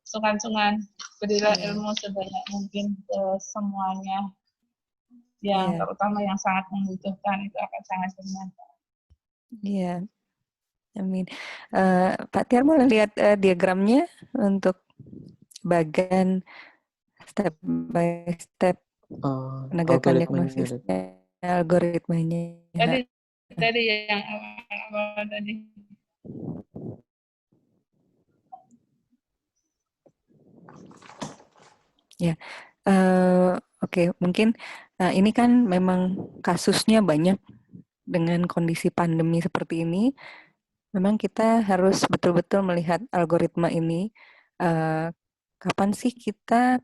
sungkan-sungkan, berilah ilmu sebanyak mungkin ke semuanya, yang terutama yang sangat membutuhkan, itu akan sangat bermanfaat. Iya, amin. Pak Tiar mau lihat diagramnya untuk bagian step by step penegakan diagnosisnya, algoritmanya. Tadi yang awal tadi. Ya, oke. Mungkin ini kan memang kasusnya banyak dengan kondisi pandemi seperti ini. Memang kita harus betul-betul melihat algoritma ini. Kapan sih kita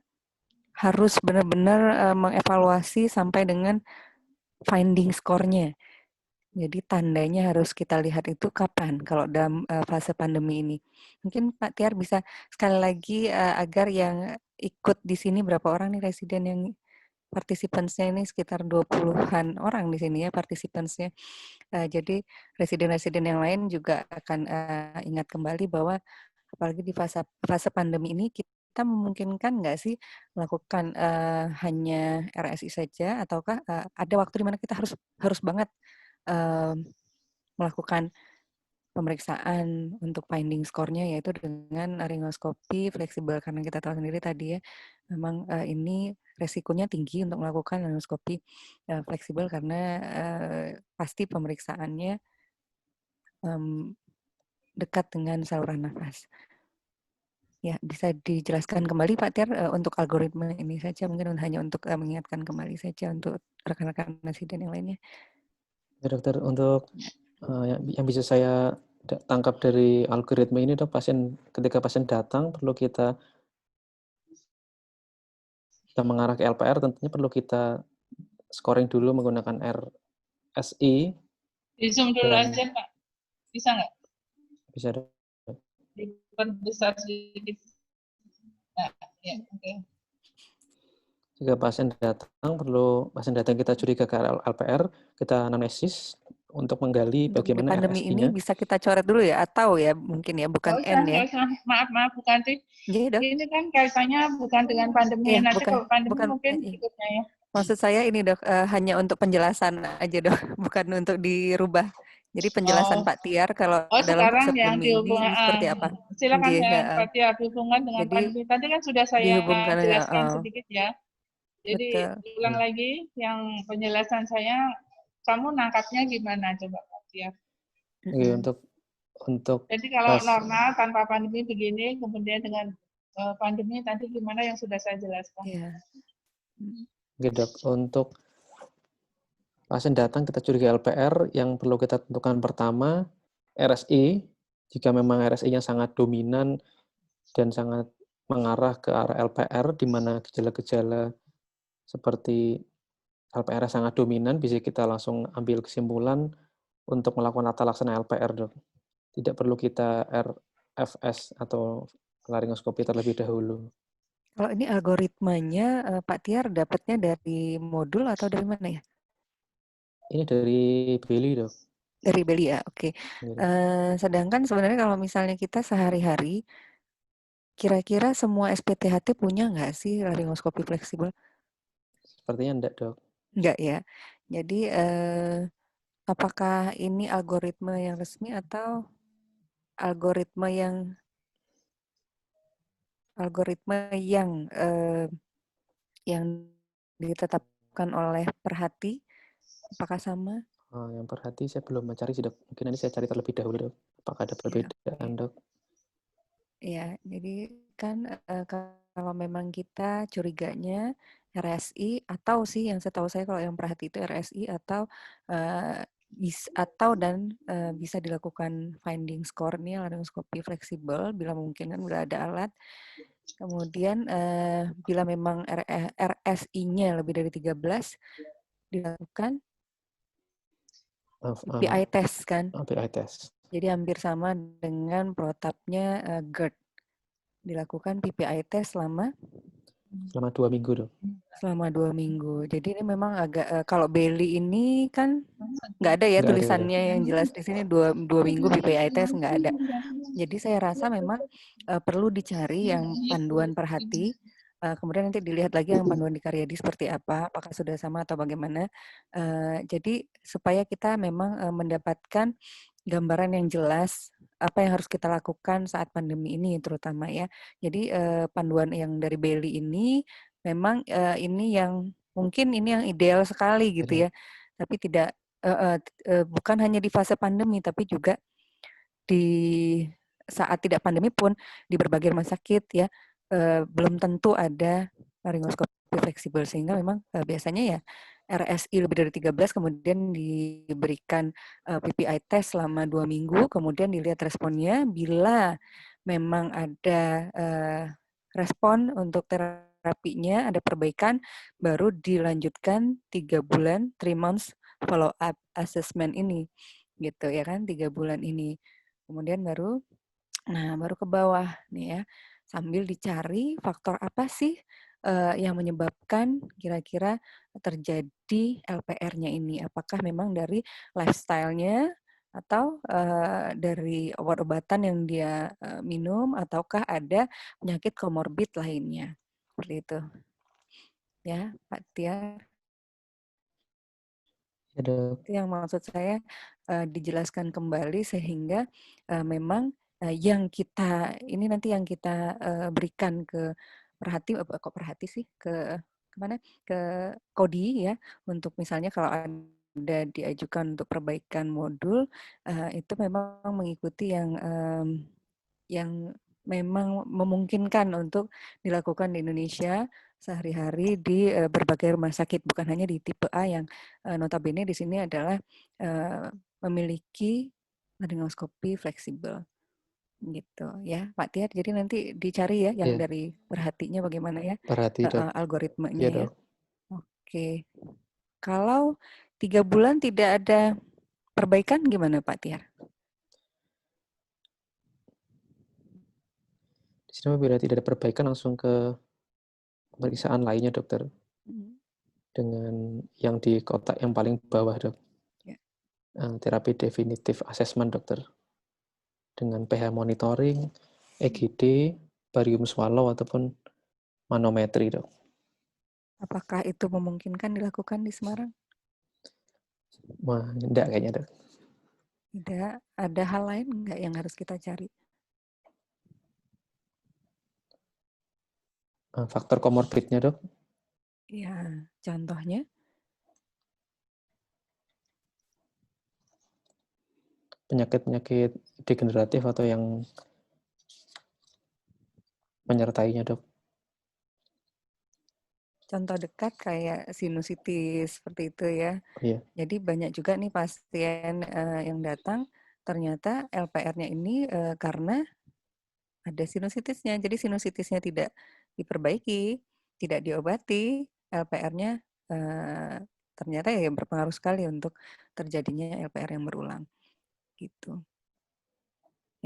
harus benar-benar mengevaluasi sampai dengan finding score-nya. Jadi tandanya harus kita lihat itu kapan kalau dalam fase pandemi ini. Mungkin Pak Tiar bisa sekali lagi agar yang ikut di sini berapa orang nih residen yang participants-nya ini sekitar 20-an orang di sini ya participants-nya. Jadi residen-residen yang lain juga akan ingat kembali bahwa apalagi di fase pandemi ini kita memungkinkan nggak sih melakukan hanya RSI saja ataukah ada waktu di mana kita harus banget melakukan pemeriksaan untuk finding score-nya yaitu dengan laringoskopi fleksibel karena kita tahu sendiri tadi ya memang ini resikonya tinggi untuk melakukan laringoskopi fleksibel karena pasti pemeriksaannya dekat dengan saluran nafas. Ya, bisa dijelaskan kembali Pak Tiar untuk algoritma ini saja, mungkin hanya untuk mengingatkan kembali saja untuk rekan-rekan nasiden yang lainnya. Ya, dokter, untuk Ya. yang bisa saya tangkap dari algoritma ini, dok, ketika pasien datang perlu kita mengarah ke LPR, tentunya perlu kita scoring dulu menggunakan RSI Di Zoom dulu dan aja, Pak. Bisa nggak? bisa, dok. Diperbesar sedikit. Nah, ya, oke. Jika pasien datang kita curiga ke LPR, kita anamnesis untuk menggali Untuk di bagaimana pandemi ini RSI-nya. bisa kita coret dulu ya, atau ya mungkin ya, bukan Nggak usah, N ya. nggak usah. Maaf, Bu Kanti. Iya, Dok. Ini kan kaitannya bukan dengan pandemi. Iya, Nanti bukan kalau pandemi bukan mungkin berikutnya ya. maksud saya ini, Dok, hanya untuk penjelasan aja, Dok, bukan untuk dirubah. Jadi penjelasan Oh, Pak Tiar kalau dalam fase sekarang yang pandemi ini seperti apa? silakan Nggih, Pak Tia, hubungan dengan jadi pandemi. Tadi kan sudah saya dihubungkan jelaskan sedikit ya. Jadi betul. ulang lagi yang penjelasan saya, kamu nangkapnya gimana coba Pak Tia? Oke, untuk Jadi kalau normal tanpa pandemi begini, kemudian dengan pandemi tadi gimana yang sudah saya jelaskan? Iya. Oke, dok, untuk pasien datang kita curiga LPR, yang perlu kita tentukan pertama RSI. Jika memang RSI-nya sangat dominan dan sangat mengarah ke arah LPR, di mana gejala-gejala seperti LPR sangat dominan, bisa kita langsung ambil kesimpulan untuk melakukan tata laksana LPR, dok. Tidak perlu kita RFS atau laringoskopi terlebih dahulu. Kalau ini algoritmanya Pak Tiar dapatnya dari modul atau dari mana ya? Ini dari Bailey, dok. Dari Beli ya, oke. Sedangkan sebenarnya kalau misalnya kita sehari-hari, kira-kira semua SPTHT punya nggak sih laringoskopi fleksibel? Sepertinya enggak, dok. Enggak ya. Jadi apakah ini algoritma yang resmi atau algoritma yang ditetapkan oleh Perhati? Apakah sama? Yang perhati saya belum mencari sih, dok. Mungkin nanti saya cari terlebih dahulu, dok. Apakah ada perbedaan, dok? Ya, jadi kan kalau memang kita curiganya RSI atau sih yang setahu saya kalau yang Perhati itu RSI atau bisa dilakukan finding score-nya laringoskopi fleksibel bila mungkin kan udah ada alat. Kemudian bila memang RSI-nya lebih dari 13 dilakukan PPI test kan. PPI test. Jadi hampir sama dengan protapnya GERD. Dilakukan PPI test selama 2 minggu, dok. Selama 2 minggu. Jadi ini memang agak kalau Bailey ini kan nggak ada ya Nggak ada, tulisannya yang jelas di sini 2 minggu PPI test nggak ada. Jadi saya rasa memang perlu dicari yang panduan Perhati. Kemudian nanti dilihat lagi yang panduan di Karyadi seperti apa, apakah sudah sama atau bagaimana. Jadi supaya kita memang mendapatkan gambaran yang jelas apa yang harus kita lakukan saat pandemi ini terutama ya. Jadi panduan yang dari Bailey ini memang ini yang mungkin ini yang ideal sekali gitu ya. Tapi tidak bukan hanya di fase pandemi tapi juga di saat tidak pandemi pun di berbagai rumah sakit ya belum tentu ada laringoskopi fleksibel sehingga memang biasanya ya RSI lebih dari 13 kemudian diberikan PPI test selama 2 minggu kemudian dilihat responnya bila memang ada respon untuk terapinya ada perbaikan baru dilanjutkan 3 bulan 3 months follow up assessment ini gitu ya kan 3 bulan ini kemudian baru ke bawah nih ya sambil dicari faktor apa sih yang menyebabkan kira-kira terjadi LPR-nya ini apakah memang dari lifestyle-nya atau dari obat-obatan yang dia minum ataukah ada penyakit komorbid lainnya seperti itu ya Pak Tia. Ya, dok. Itu yang maksud saya dijelaskan kembali sehingga memang yang kita ini nanti yang kita berikan ke Perhati sih ke kemana ke Kodi ya untuk misalnya kalau ada diajukan untuk perbaikan modul itu memang mengikuti yang memang memungkinkan untuk dilakukan di Indonesia sehari-hari di berbagai rumah sakit, bukan hanya di tipe A yang notabene di sini adalah memiliki laryngoscopy fleksibel gitu ya Pak Tiar. Jadi nanti dicari ya yang Ya, dari perhatinya bagaimana ya perhati dok. algoritmanya Iya ya. dok. Oke. Kalau 3 bulan tidak ada perbaikan gimana Pak Tiar? Di sini bila tidak ada perbaikan langsung ke pemeriksaan lainnya dokter. Dengan yang di kotak yang paling bawah dok. Ya. Terapi definitif assessment dokter. Dengan pH monitoring, EGD, barium swallow ataupun manometri dok. Apakah itu memungkinkan dilakukan di Semarang? Wah, enggak kayaknya dok. Tidak. Ada hal lain enggak yang harus kita cari? Faktor komorbidnya dok. Ya, contohnya Penyakit-penyakit degeneratif atau yang menyertainya dok. contoh dekat kayak sinusitis seperti itu ya. Iya. Jadi banyak juga nih pasien yang datang ternyata LPR-nya ini karena ada sinusitisnya. Jadi sinusitisnya tidak diperbaiki, tidak diobati, LPR-nya ternyata ya berpengaruh sekali untuk terjadinya LPR yang berulang. Gitu.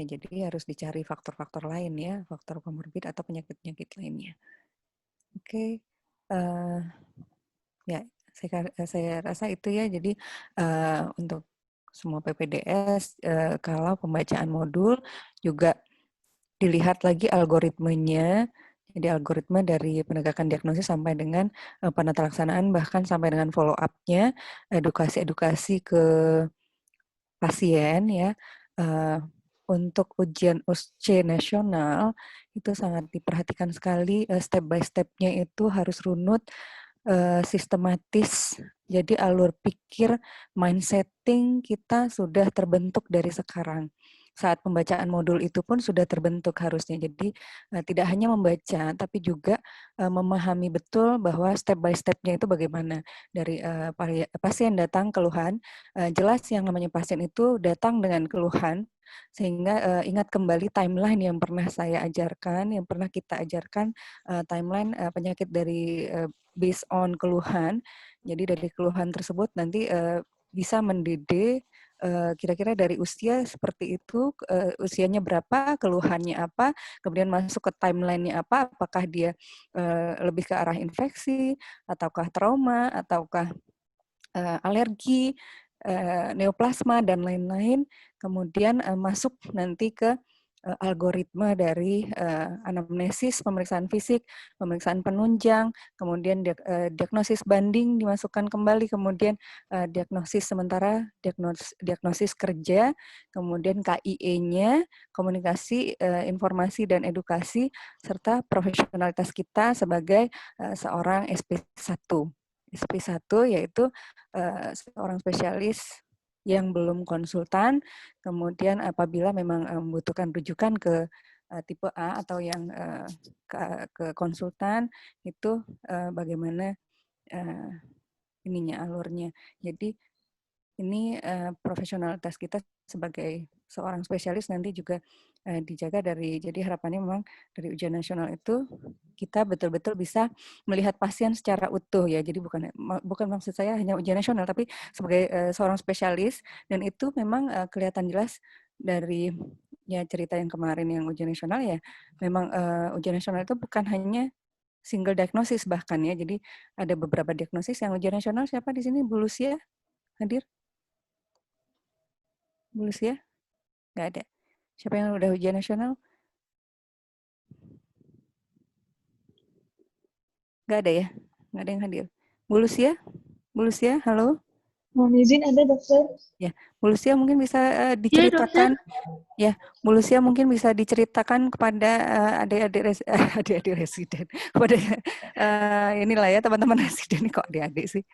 Ya, jadi harus dicari faktor-faktor lain ya, faktor komorbid atau penyakit-penyakit lainnya. Oke, ya saya rasa itu ya. Jadi untuk semua PPDS, kalau pembacaan modul juga dilihat lagi algoritmenya. Jadi algoritma dari penegakan diagnosis sampai dengan penata laksanaan, bahkan sampai dengan follow up-nya, edukasi-edukasi ke pasien ya. Untuk ujian USC nasional itu sangat diperhatikan sekali, step by step-nya itu harus runut, sistematis. Jadi alur pikir, mindsetting kita sudah terbentuk dari sekarang. Saat pembacaan modul itu pun sudah terbentuk harusnya. Jadi tidak hanya membaca, tapi juga memahami betul bahwa step by step-nya itu bagaimana. Dari pasien datang keluhan, jelas yang namanya pasien itu datang dengan keluhan, sehingga ingat kembali timeline yang pernah saya ajarkan, yang pernah kita ajarkan, timeline penyakit dari based on keluhan. Jadi dari keluhan tersebut nanti bisa mendidik kira-kira dari usia seperti itu, usianya berapa, keluhannya apa, kemudian masuk ke timeline-nya apa, apakah dia lebih ke arah infeksi, ataukah trauma, ataukah alergi, neoplasma, dan lain-lain. Kemudian masuk nanti ke algoritma dari anamnesis, pemeriksaan fisik, pemeriksaan penunjang, kemudian diagnosis banding dimasukkan kembali, kemudian diagnosis sementara, diagnosis kerja, kemudian KIE-nya, komunikasi, informasi, dan edukasi, serta profesionalitas kita sebagai seorang SP1. SP1 yaitu seorang spesialis yang belum konsultan, kemudian apabila memang membutuhkan rujukan ke tipe A atau yang ke konsultan, itu bagaimana ininya, alurnya. Jadi ini profesionalitas kita sebagai seorang spesialis nanti juga dijaga dari, jadi harapannya memang dari ujian nasional itu kita betul-betul bisa melihat pasien secara utuh ya. Jadi bukan maksud saya hanya ujian nasional, tapi sebagai seorang spesialis, dan itu memang kelihatan jelas dari ya cerita yang kemarin yang ujian nasional ya. Memang ujian nasional itu bukan hanya single diagnosis bahkan ya. Jadi ada beberapa diagnosis yang ujian nasional. Siapa di sini? Bu Lucia hadir? Bu Lucia? Nggak ada. Siapa yang udah ujian nasional? Nggak ada ya? Nggak ada yang hadir. Bu Lucia? Bu Lucia, halo? Mohon izin ada dokter. Ya, Bu Lucia mungkin bisa diceritakan. Ya, Bu Lucia mungkin bisa diceritakan kepada adik-adik residen, kepada inilah ya teman-teman residen, kok adik-adik sih,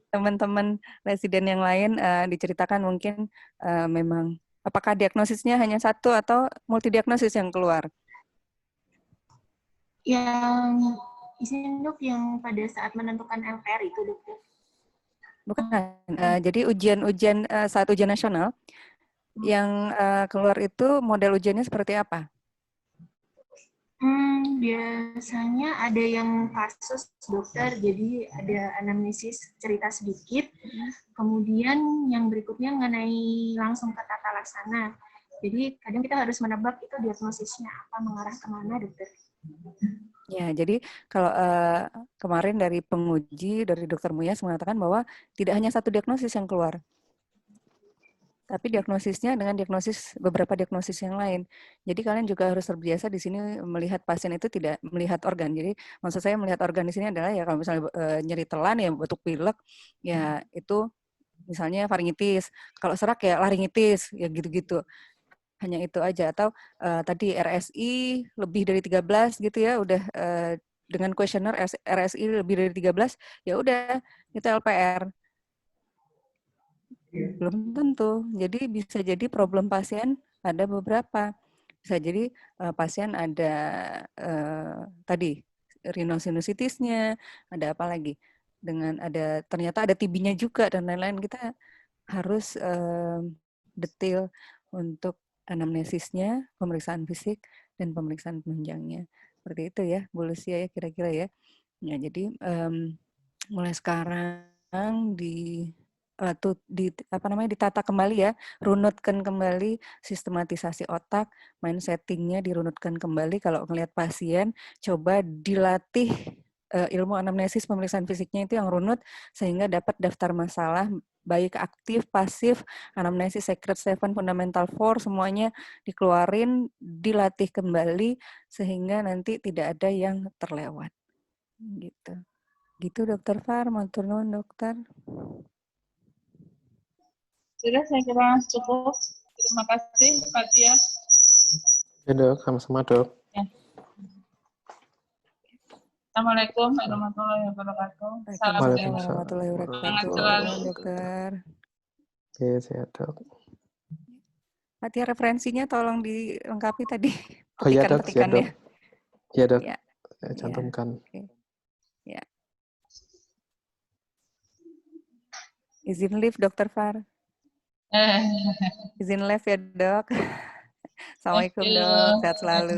teman-teman residen yang lain, diceritakan mungkin memang apakah diagnosisnya hanya satu atau multidiagnosis yang keluar. Yang izin dok, yang pada saat menentukan LPR itu dokter. Bukan. Jadi ujian-ujian saat ujian nasional yang keluar itu model ujiannya seperti apa? Biasanya ada yang kasus dokter, jadi ada anamnesis cerita sedikit, kemudian yang berikutnya mengenai langsung ke tata laksana. Jadi kadang kita harus menebak itu diagnosisnya apa, mengarah kemana dokter. Ya, jadi kalau kemarin dari penguji, dari Dr. Muyas mengatakan bahwa tidak hanya satu diagnosis yang keluar, tapi diagnosisnya dengan beberapa diagnosis yang lain. Jadi kalian juga harus terbiasa di sini melihat pasien itu tidak melihat organ. Jadi maksud saya melihat organ di sini adalah ya kalau misalnya nyeri telan ya batuk pilek, ya itu misalnya faringitis. Kalau serak ya laringitis, ya gitu-gitu. Hanya itu aja. Atau tadi RSI lebih dari 13 gitu ya, udah dengan kuesioner RSI lebih dari 13, ya udah itu LPR. Belum tentu. Jadi bisa jadi problem pasien ada beberapa. Bisa jadi pasien ada tadi rhinosinusitisnya, ada apa lagi? Dengan ternyata ada TB-nya juga dan lain-lain. Kita harus detail untuk anamnesisnya, pemeriksaan fisik, dan pemeriksaan penunjangnya. Seperti itu ya, Bu Lucia ya kira-kira ya. Ya jadi mulai sekarang ditata kembali ya, runutkan kembali sistematisasi otak, mind setting-nya dirunutkan kembali. Kalau melihat pasien, coba dilatih ilmu anamnesis pemeriksaan fisiknya itu yang runut sehingga dapat daftar masalah baik aktif, pasif, anamnesis, secret 7, fundamental 4, semuanya dikeluarin, dilatih kembali sehingga nanti tidak ada yang terlewat. Gitu. Gitu Dokter Far, matur nuwun dokter. Sudah, saya kira cukup. Terima kasih, Pak Tia. Ya dok, sama-sama dok. Ya. Assalamualaikum warahmatullahi wabarakatuh. Salam Waalaikumsalam sehat. warahmatullahi wabarakatuh. Semangat selalu. Dokter. Oke, sehat dok. Pak Tia, referensinya tolong dilengkapi tadi. Oh iya dok, siap dok. Iya dok, Ya. saya cantumkan. Oke. Ya. Izin live Dokter Far. Izin live ya dok. Assalamualaikum dok, sehat selalu.